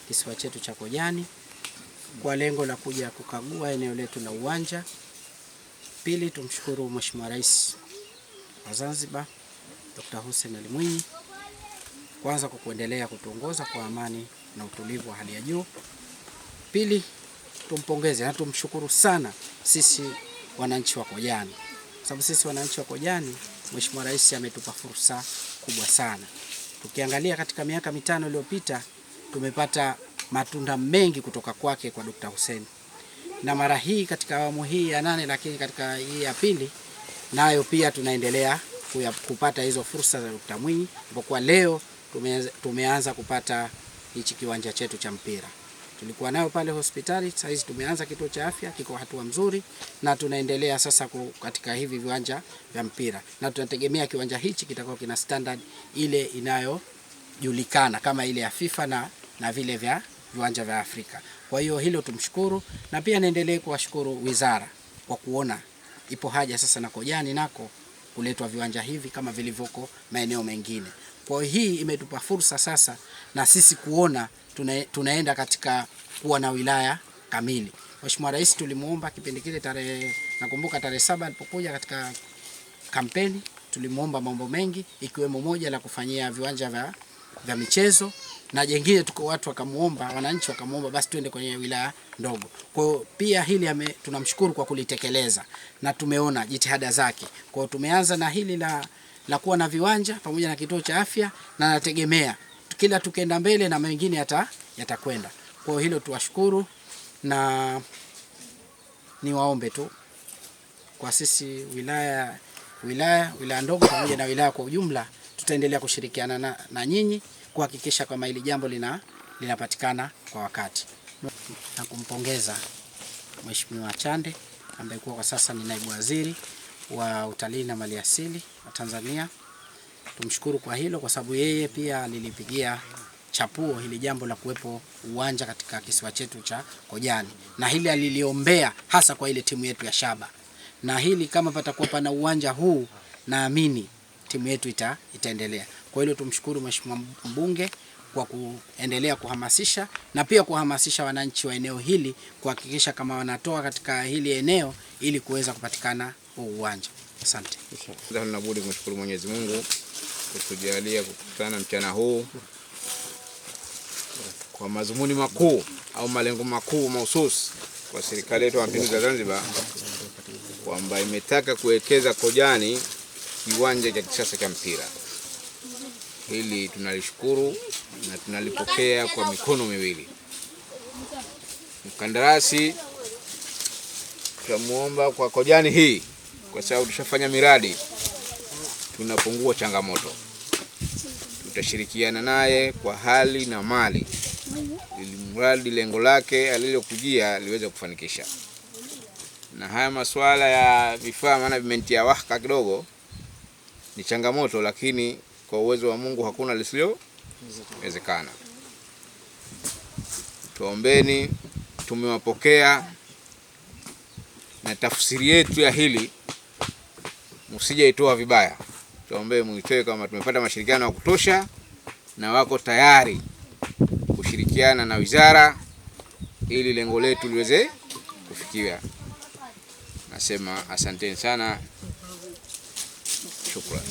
kisiwa chetu cha Kojani kwa lengo la kuja kukagua eneo letu la uwanja. Pili, tumshukuru Mheshimiwa Rais wa Zanzibar Dr. Hussein Ali Mwinyi kwanza kwa kuendelea kutuongoza kwa amani na utulivu wa hali ya juu. Pili, tumpongeze na tumshukuru sana sisi wananchi wa Kojani, sababu sisi wananchi wa Kojani Mheshimiwa Rais ametupa fursa kubwa sana. Tukiangalia katika miaka 5 iliyopita tumepata matunda mengi kutoka kwake kwa Dr. Hussein, na mara hii katika awamu hii ya 8, lakini katika hii ya pili nayo pia tunaendelea kupata hizo fursa za Dr. Mwinyi, kwa leo tumeanza kupata hichi kiwanja chetu cha mpira. Tulikuwa nayo pale hospitali, sasa hizi tumeanza kituo cha afya, kiko hatua mzuri, na tunaendelea sasa katika hivi viwanja vya mpira, na tunategemea kiwanja hichi kitakuwa kina standard ile inayojulikana kama ile ya FIFA na vile vya viwanja vya Afrika. Kwa hiyo hilo tumshukuru, na pia naendelee kuwashukuru wizara kwa kuona ipo haja sasa na Kojani nako kuletwa viwanja hivi kama vilivyoko maeneo mengine. Kwa hiyo hii imetupa fursa sasa na sisi kuona tunaenda katika kuwa na wilaya kamili. Mheshimiwa Rais tulimuomba kipindi kile nakumbuka tarehe 7 alipokuja katika kampeni, tulimuomba mambo mengi ikiwemo moja la kufanyia viwanja vya michezo, na jengine tuko watu wakamuomba, wananchi wakamuomba basi tuende kwenye wilaya ndogo. Kwa hiyo pia hili tunamshukuru kwa kulitekeleza na tumeona jitihada zake. Kwa hiyo tumeanza na hili la kuwa na viwanja pamoja na kituo cha afya, na nategemea kila tukienda mbele na mengine yatakwenda. Kwa hiyo hilo tuwashukuru, na niwaombe tu kwa sisi wilaya ndogo pamoja na wilaya kwa ujumla, tutaendelea kushirikiana na nyinyi kuhakikisha kama hili jambo linapatikana kwa wakati. Na kumpongeza Mheshimiwa Chande ambaye kwa sasa ni naibu waziri wa utalii na maliasili wa Tanzania. Tumshukuru kwa hilo kwa sababu yeye pia alilipigia chapuo hili jambo la kuwepo uwanja katika kisiwa chetu cha Kojani, na hili aliliombea hasa kwa ile timu yetu ya Shaba, na hili kama patakuwa pana uwanja huu naamini timu yetu itaendelea. Kwa hilo tumshukuru Mheshimiwa mbunge kwa kuendelea kuhamasisha na pia kuhamasisha wananchi wa eneo hili kuhakikisha kama wanatoa katika hili eneo ili kuweza kupatikana huu uwanja. Asante. Tunabudi kumshukuru Mwenyezi Mungu kutujalia kukutana mchana huu kwa madhumuni makuu au malengo makuu mahususi kwa serikali yetu ya Mapinduzi ya Zanzibar, kwamba imetaka kuwekeza Kojani kiwanja cha kisasa cha mpira. Hili tunalishukuru na tunalipokea kwa mikono miwili. Mkandarasi tunamuomba kwa Kojani hii, kwa sababu tushafanya miradi, tunapungua changamoto. Tutashirikiana naye kwa hali na mali ili mradi lengo lake alilokujia liweze kufanikisha. Na haya masuala ya vifaa, maana vimentia wahaka kidogo, ni changamoto, lakini kwa uwezo wa Mungu hakuna lisilowezekana. Tuombeni, tumewapokea, na tafsiri yetu ya hili msije itoa vibaya. Tuombe muitoe kama tumepata mashirikiano ya kutosha na wako tayari kushirikiana na wizara ili lengo letu liweze kufikiwa. Nasema asanteni sana. Shukrani.